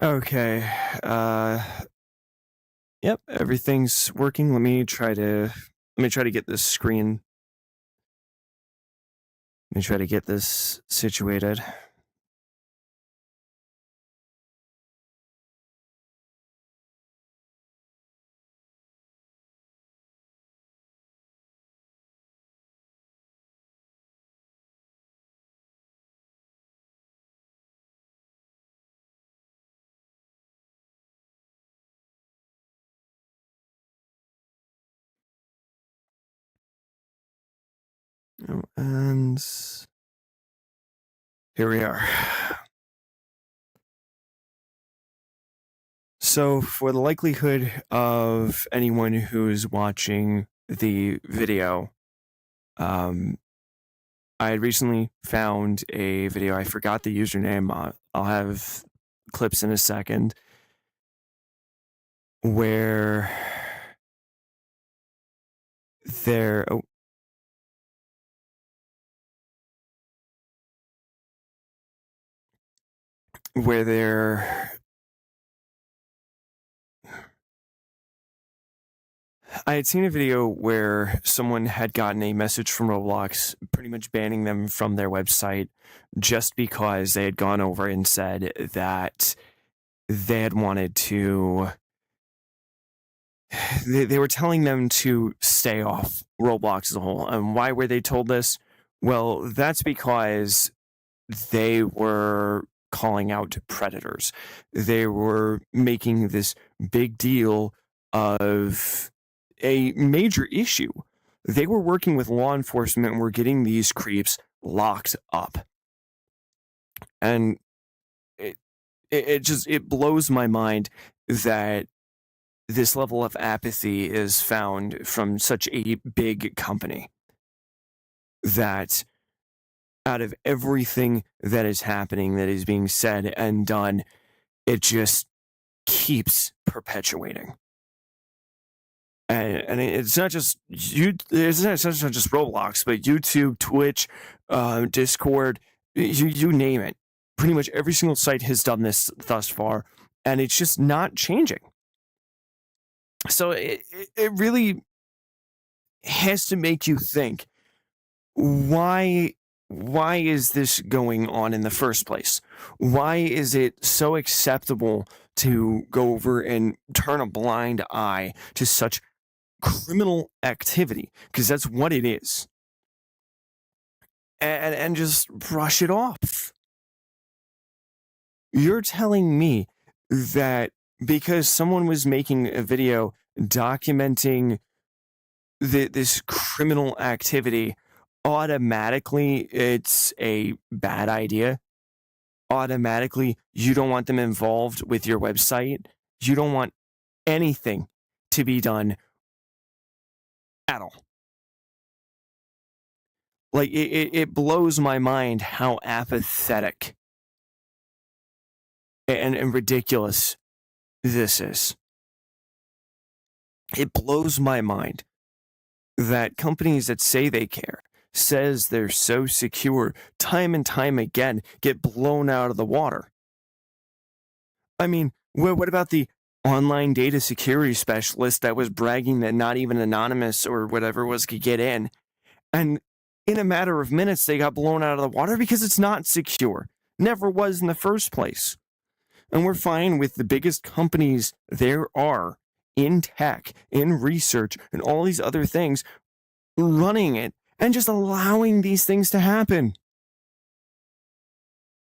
Okay. Yep, everything's working. Let me try to get this screen. Let me try to get this situated. And here we are. So, for the likelihood of anyone who's watching the video, um, I had recently found a video. I forgot the username. I'll have clips in a second where there, oh, where there I had seen a video where someone had gotten a message from Roblox pretty much banning them from their website just because they had gone over and said that they had wanted to. They were telling them to stay off Roblox as a whole. And why were they told this? Well, that's because they were calling out predators. They were making this big deal of a major issue. They were working with law enforcement and were getting these creeps locked up. And it blows my mind that this level of apathy is found from such a big company, that out of everything that is happening, that is being said and done, it just keeps perpetuating. And it's not just it's not just Roblox, but YouTube, Twitch, Discord, you name it. Pretty much every single site has done this thus far, and it's just not changing. So it really has to make you think, why is this going on in the first place? Why is it so acceptable to go over and turn a blind eye to such criminal activity? Because that's what it is. And just brush it off. You're telling me that because someone was making a video documenting this criminal activity, automatically it's a bad idea? Automatically you don't want them involved with your website? You don't want anything to be done at all? Like, it blows my mind how apathetic and ridiculous this is. It blows my mind that companies that say they care, says they're so secure, time and time again get blown out of the water. I mean, what about the online data security specialist that was bragging that not even Anonymous or whatever it was could get in? And in a matter of minutes, they got blown out of the water because it's not secure. Never was in the first place. And we're fine with the biggest companies there are in tech, in research, and all these other things running it and just allowing these things to happen.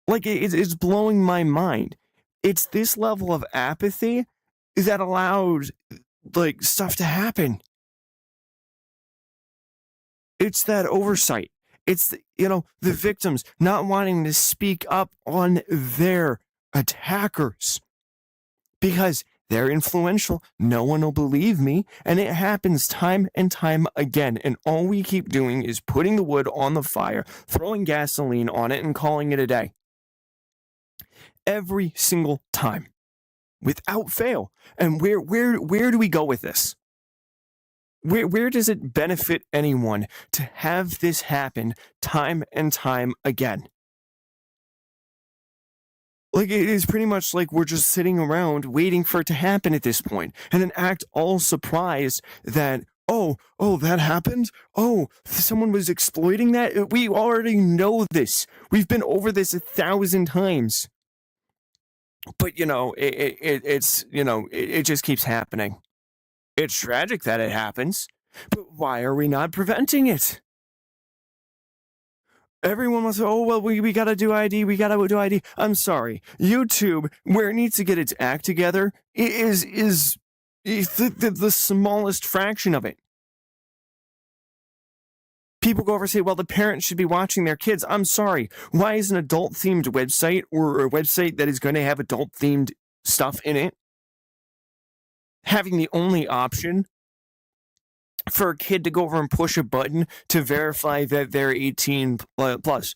Like, it's blowing my mind. It's this level of apathy that allowed, like, stuff to happen. It's that oversight. It's the victims not wanting to speak up on their attackers because they're influential. No one will believe me. And it happens time and time again. And all we keep doing is putting the wood on the fire, throwing gasoline on it, and calling it a day. Every single time, without fail. And where do we go with this? Where does it benefit anyone to have this happen time and time again? Like, it is pretty much like we're just sitting around waiting for it to happen at this point, and then act all surprised that, oh, that happened? Oh, someone was exploiting that? We already know this. We've been over this 1,000 times. But, it just keeps happening. It's tragic that it happens, but why are we not preventing it? Everyone wants to, oh, well, we gotta do ID, we gotta do ID. I'm sorry. YouTube, where it needs to get its act together, is the smallest fraction of it. People go over and say, well, the parents should be watching their kids. I'm sorry. Why is an adult-themed website or a website that is going to have adult-themed stuff in it having the only option for a kid to go over and push a button to verify that they're 18 plus?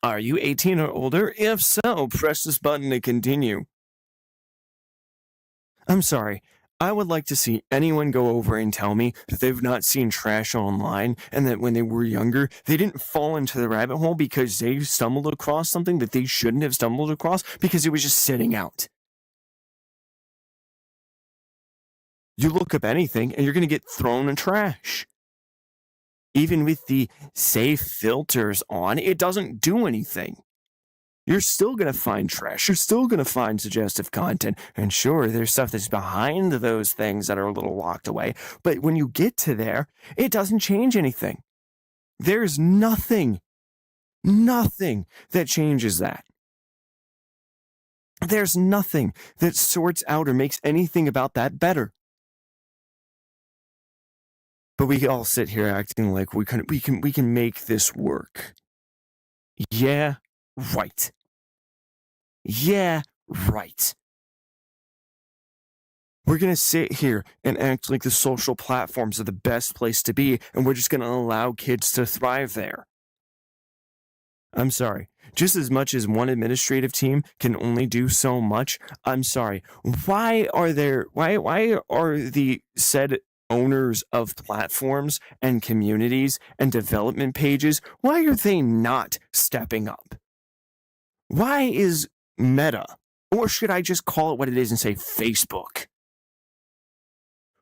Are you 18 or older? If so, press this button to continue. I'm sorry. I would like to see anyone go over and tell me that they've not seen trash online and that when they were younger, they didn't fall into the rabbit hole because they stumbled across something that they shouldn't have stumbled across because it was just sitting out. You look up anything and you're going to get thrown in trash. Even with the safe filters on, it doesn't do anything. You're still going to find trash. You're still going to find suggestive content. And sure, there's stuff that's behind those things that are a little locked away. But when you get to there, it doesn't change anything. There's nothing that changes that. There's nothing that sorts out or makes anything about that better. But we all sit here acting like we can make this work. Yeah, right. Yeah, right. We're going to sit here and act like the social platforms are the best place to be, and we're just going to allow kids to thrive there. I'm sorry. Just as much as one administrative team can only do so much, I'm sorry. Why are the said owners of platforms and communities and development pages, why are they not stepping up? Why is Meta, or should I just call it what it is and say Facebook?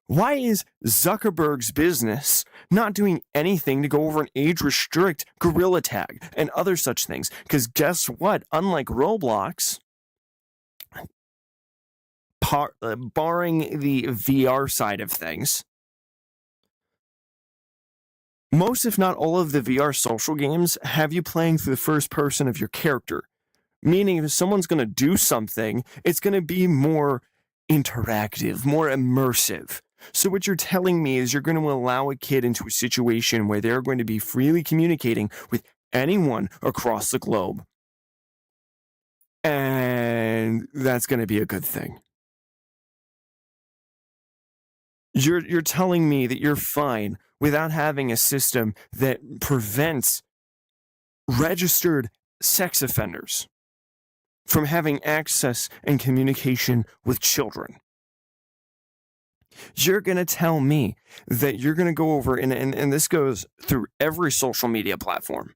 Why is Zuckerberg's business not doing anything to go over and age restrict Gorilla Tag and other such things? Because guess what? Unlike Roblox, barring the VR side of things, most, if not all, of the VR social games have you playing through the first person of your character. Meaning if someone's going to do something, it's going to be more interactive, more immersive. So what you're telling me is you're going to allow a kid into a situation where they're going to be freely communicating with anyone across the globe. And that's going to be a good thing. You're telling me that you're fine without having a system that prevents registered sex offenders from having access and communication with children. You're going to tell me that you're going to go over, and this goes through every social media platform.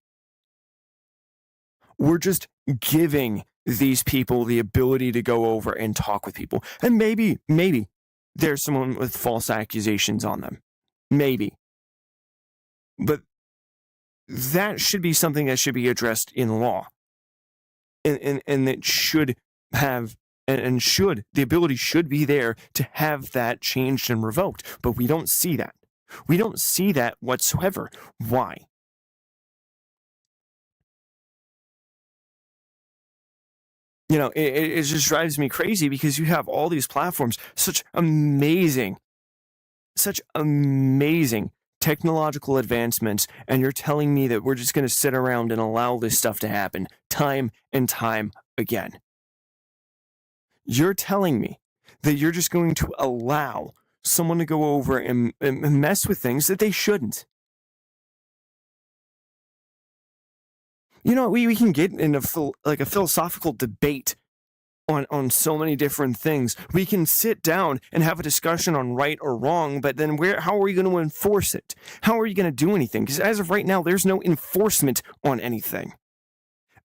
We're just giving these people the ability to go over and talk with people. And maybe there's someone with false accusations on them. Maybe. But that should be something that should be addressed in law. And that should have, and should, the ability should be there to have that changed and revoked. But we don't see that. We don't see that whatsoever. Why? It just drives me crazy because you have all these platforms, such amazing technological advancements, and you're telling me that we're just going to sit around and allow this stuff to happen time and time again. You're telling me that you're just going to allow someone to go over and mess with things that they shouldn't. We can get in a philosophical debate on so many different things. We can sit down and have a discussion on right or wrong, but then how are you going to enforce it? How are you going to do anything? Because as of right now, there's no enforcement on anything.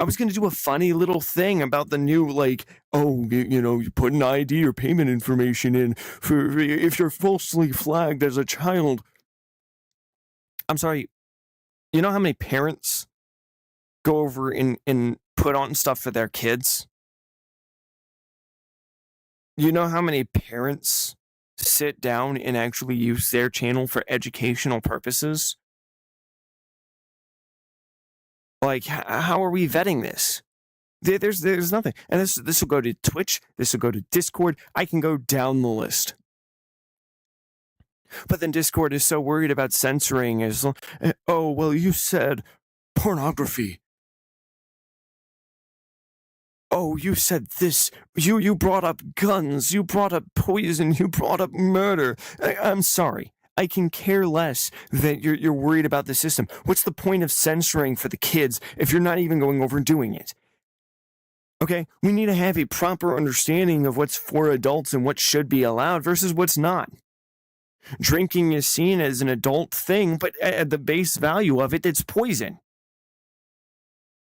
I was going to do a funny little thing about the new, like, oh, you put an ID or payment information in for if you're falsely flagged as a child. I'm sorry. You know how many parents go over and put on stuff for their kids? You know how many parents sit down and actually use their channel for educational purposes? Like, how are we vetting this? There's nothing. And this will go to Twitch. This will go to Discord. I can go down the list. But then Discord is so worried about censoring. Oh, well, you said pornography. Oh, you said this. You brought up guns. You brought up poison. You brought up murder. I'm sorry. I can care less that you're worried about the system. What's the point of censoring for the kids if you're not even going over and doing it? Okay, we need to have a proper understanding of what's for adults and what should be allowed versus what's not. Drinking is seen as an adult thing, but at the base value of it, it's poison.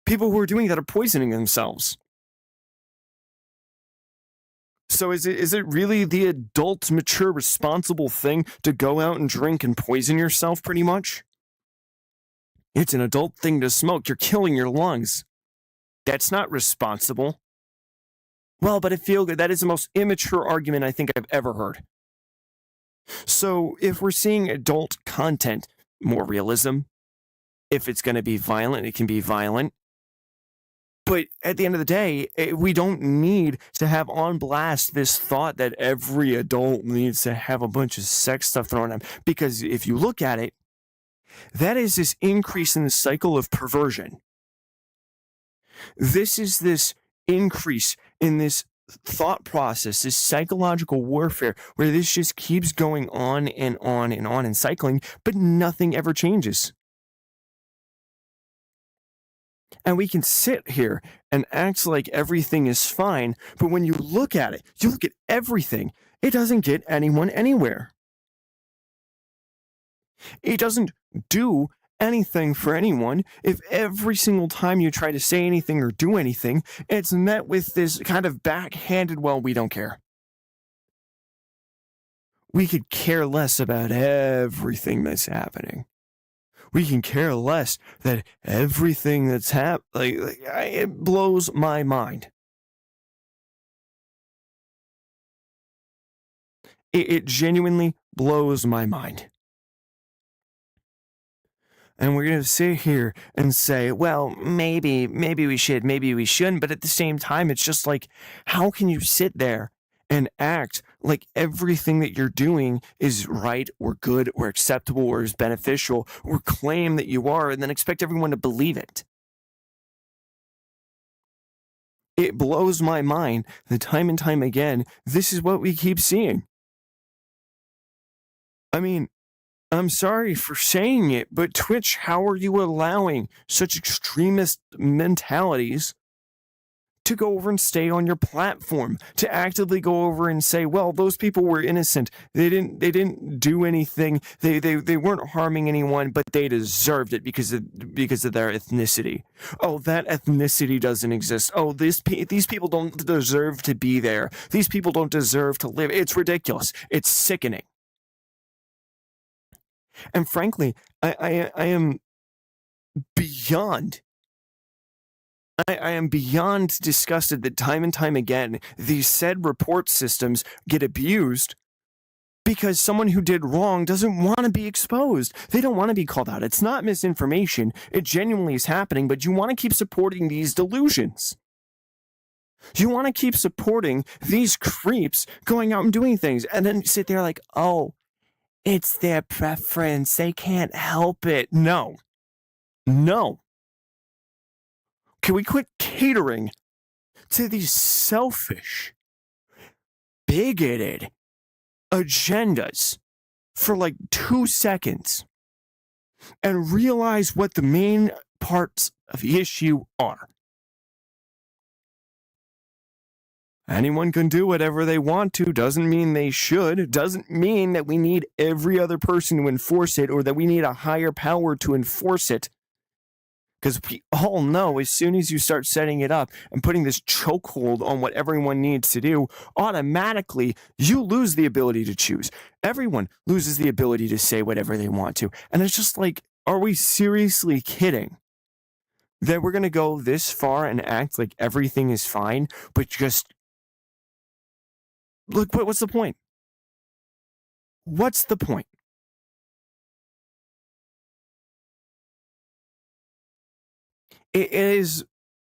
People who are doing that are poisoning themselves. So is it really the adult, mature, responsible thing to go out and drink and poison yourself pretty much? It's an adult thing to smoke. You're killing your lungs. That's not responsible. Well, but I feel that is the most immature argument I think I've ever heard. So if we're seeing adult content, more realism. If it's going to be violent, it can be violent. But at the end of the day, we don't need to have on blast this thought that every adult needs to have a bunch of sex stuff thrown at them. Because if you look at it, that is this increase in the cycle of perversion. This is this increase in this thought process, this psychological warfare, where this just keeps going on and on and on and cycling, but nothing ever changes. And we can sit here and act like everything is fine, but when you look at it, you look at everything, it doesn't get anyone anywhere. It doesn't do anything for anyone if every single time you try to say anything or do anything, it's met with this kind of backhanded, well, we don't care. We could care less about everything that's happening. We can care less that everything that's happening, it blows my mind. It genuinely blows my mind. And we're going to sit here and say, well, maybe we should, maybe we shouldn't. But at the same time, it's just like, how can you sit there and act like everything that you're doing is right or good or acceptable or is beneficial, or claim that you are and then expect everyone to believe it? It blows my mind that time and time again, this is what we keep seeing. I mean, I'm sorry for saying it, but Twitch, how are you allowing such extremist mentalities to go over and stay on your platform, to actively go over and say, well, those people were innocent. They didn't do anything. They weren't harming anyone, but they deserved it because of their ethnicity. Oh, that ethnicity doesn't exist. Oh, these people don't deserve to be there. These people don't deserve to live. It's ridiculous. It's sickening. And frankly, I am beyond. I am beyond disgusted that time and time again these said report systems get abused because someone who did wrong doesn't want to be exposed. They don't want to be called out. It's not misinformation. It genuinely is happening, but you want to keep supporting these delusions. You want to keep supporting these creeps going out and doing things, and then sit there like, oh, it's their preference. They can't help it. No. Can we quit catering to these selfish, bigoted agendas for like 2 seconds and realize what the main parts of the issue are? Anyone can do whatever they want to, doesn't mean they should, doesn't mean that we need every other person to enforce it or that we need a higher power to enforce it. Because we all know as soon as you start setting it up and putting this chokehold on what everyone needs to do, automatically you lose the ability to choose. Everyone loses the ability to say whatever they want to. And it's just like, are we seriously kidding? That we're going to go this far and act like everything is fine, but just look, what's the point? What's the point? It is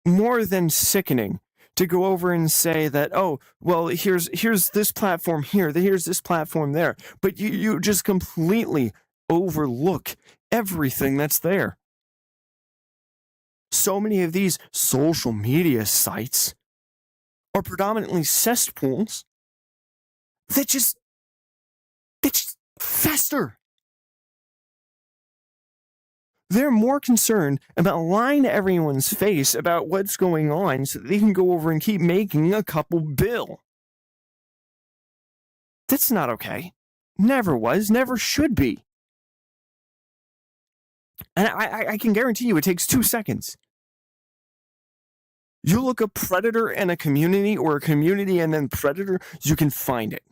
more than sickening to go over and say that, oh, well, here's this platform here, here's this platform there, but you just completely overlook everything that's there. So many of these social media sites are predominantly cesspools that just fester. They're more concerned about lying to everyone's face about what's going on so that they can go over and keep making a couple bill. That's not okay. Never was, never should be. And I can guarantee you it takes 2 seconds. You look up predator and a community, or a community and then predator, you can find it.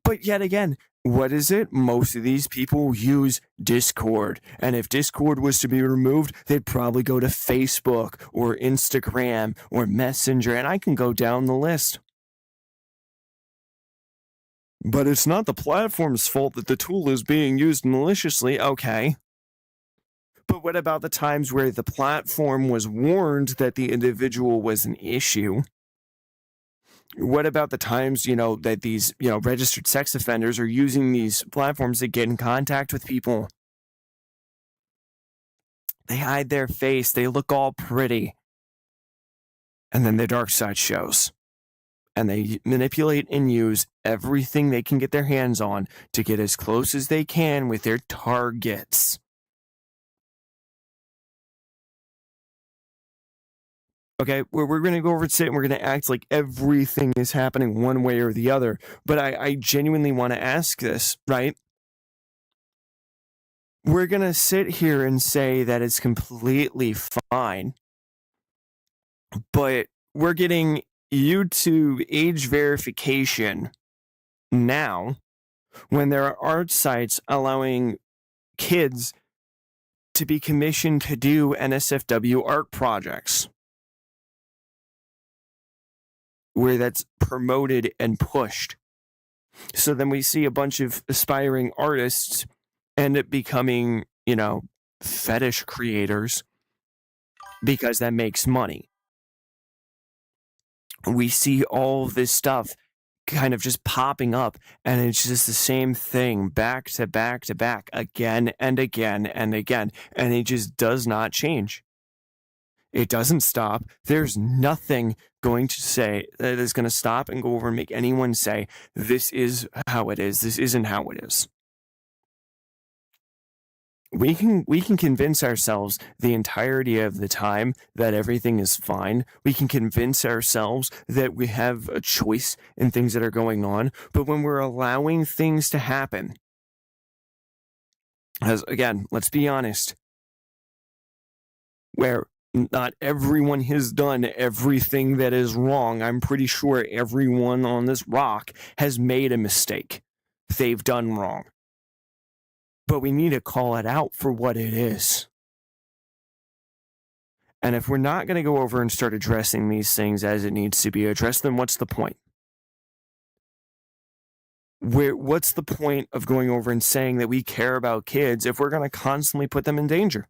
But yet again, what is it? Most of these people use Discord. And if Discord was to be removed, they'd probably go to Facebook or Instagram or Messenger, and I can go down the list. But it's not the platform's fault that the tool is being used maliciously. Okay. But what about the times where the platform was warned that the individual was an issue? What about the times, that these, registered sex offenders are using these platforms to get in contact with people? They hide their face, they look all pretty, and then the dark side shows. And they manipulate and use everything they can get their hands on to get as close as they can with their targets. Okay, we're going to go over and sit and we're going to act like everything is happening one way or the other. But I genuinely want to ask this, right? We're going to sit here and say that it's completely fine. But we're getting YouTube age verification now when there are art sites allowing kids to be commissioned to do NSFW art projects, where that's promoted and pushed. So then we see a bunch of aspiring artists end up becoming, fetish creators because that makes money. We see all of this stuff kind of just popping up, and it's just the same thing back to back to back, again and again and again, and it just does not change. It doesn't stop. There's nothing going to say that is going to stop and go over and make anyone say, this is how it is. This isn't how it is. We can convince ourselves the entirety of the time that everything is fine. We can convince ourselves that we have a choice in things that are going on. But when we're allowing things to happen, as again, let's be honest, where not everyone has done everything that is wrong. I'm pretty sure everyone on this rock has made a mistake. They've done wrong. But we need to call it out for what it is. And if we're not going to go over and start addressing these things as it needs to be addressed, then what's the point? What's the point of going over and saying that we care about kids if we're going to constantly put them in danger?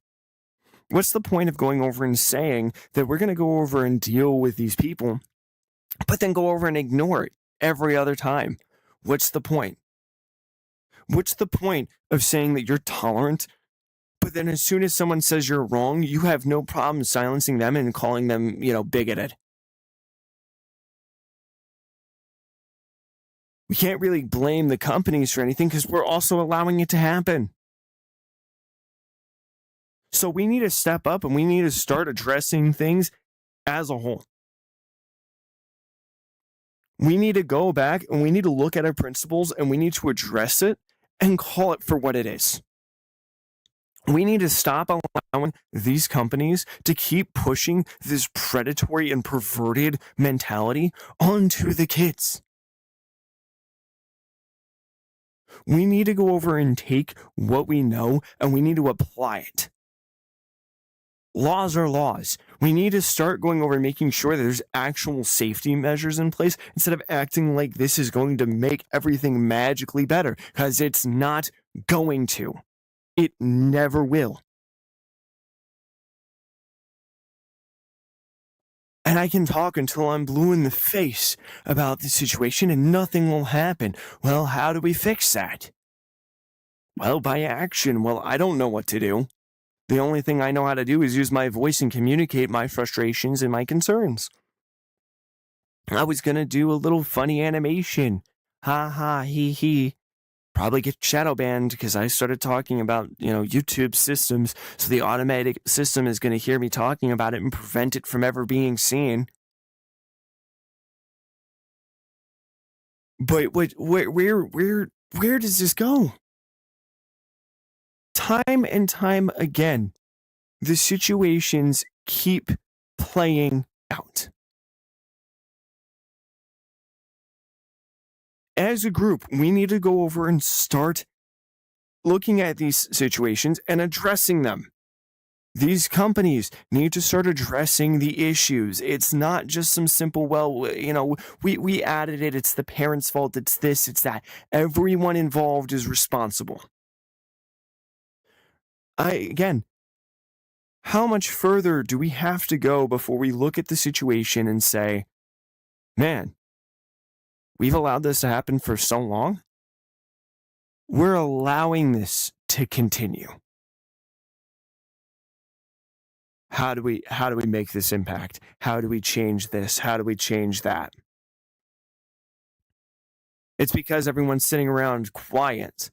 What's the point of going over and saying that we're going to go over and deal with these people, but then go over and ignore it every other time? What's the point? What's the point of saying that you're tolerant, but then as soon as someone says you're wrong, you have no problem silencing them and calling them, bigoted? We can't really blame the companies for anything because we're also allowing it to happen. So we need to step up and we need to start addressing things as a whole. We need to go back and we need to look at our principles and we need to address it and call it for what it is. We need to stop allowing these companies to keep pushing this predatory and perverted mentality onto the kids. We need to go over and take what we know and we need to apply it. Laws are laws. We need to start going over and making sure that there's actual safety measures in place instead of acting like this is going to make everything magically better, because it's not going to. It never will. And I can talk until I'm blue in the face about the situation and nothing will happen. Well, how do we fix that? Well, by action. Well, I don't know what to do. The only thing I know how to do is use my voice and communicate my frustrations and my concerns. I was going to do a little funny animation. Ha ha, he he. Probably get shadow banned because I started talking about, YouTube systems. So the automatic system is going to hear me talking about it and prevent it from ever being seen. But where does this go? Time and time again, the situations keep playing out. As a group, we need to go over and start looking at these situations and addressing them. These companies need to start addressing the issues. It's not just some simple, we added it, it's the parents' fault, it's this, it's that. Everyone involved is responsible. Again, how much further do we have to go before we look at the situation and say, man, we've allowed this to happen for so long? We're allowing this to continue. How do we make this impact? How do we change this? How do we change that? It's because everyone's sitting around quiet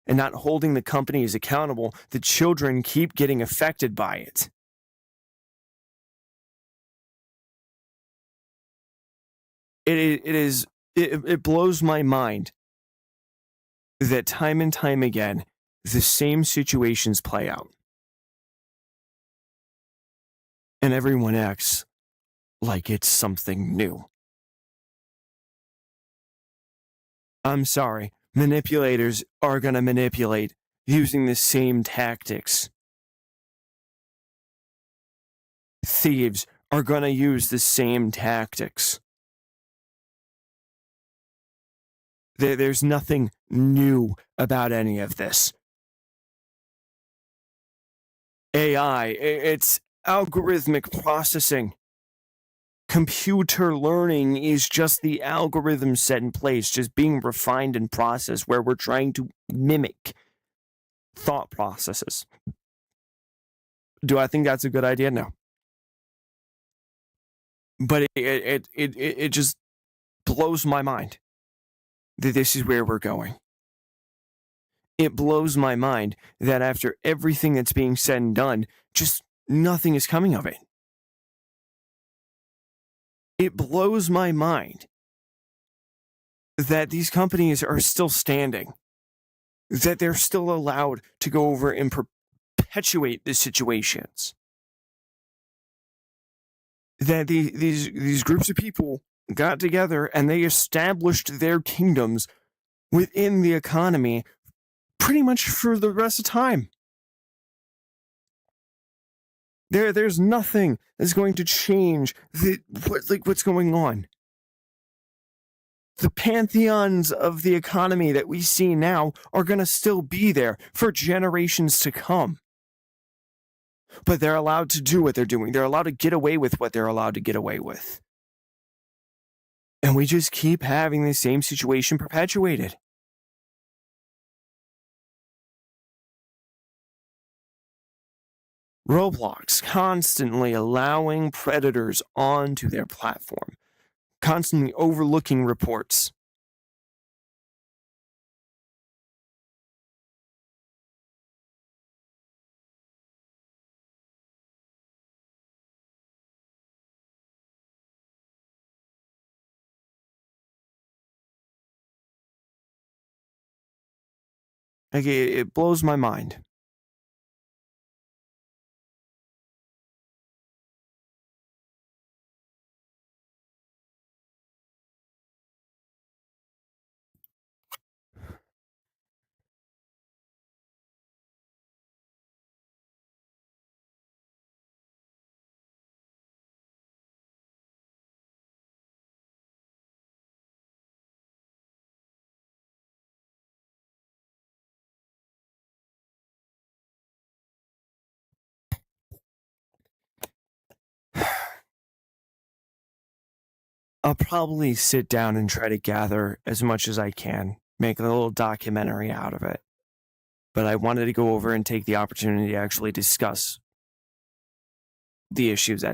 and not holding the companies accountable. The children keep getting affected by it. It blows my mind that time and time again, the same situations play out. And everyone acts like it's something new. I'm sorry, manipulators are going to manipulate using the same tactics. Thieves are going to use the same tactics. There's nothing new about any of this. AI, it's algorithmic processing. Computer learning is just the algorithm set in place, just being refined and processed, where we're trying to mimic thought processes. Do I think that's a good idea? No. But it just blows my mind that this is where we're going. It blows my mind that after everything that's being said and done, just nothing is coming of it. It blows my mind that these companies are still standing, that they're still allowed to go over and perpetuate the situations, that these groups of people got together and they established their kingdoms within the economy pretty much for the rest of time. There's nothing that's going to change what's going on. The pantheons of the economy that we see now are going to still be there for generations to come. But they're allowed to do what they're doing. They're allowed to get away with what they're allowed to get away with. And we just keep having the same situation perpetuated. Roblox constantly allowing predators onto their platform, constantly overlooking reports. Like, it blows my mind. I'll probably sit down and try to gather as much as I can, make a little documentary out of it. But I wanted to go over and take the opportunity to actually discuss the issues at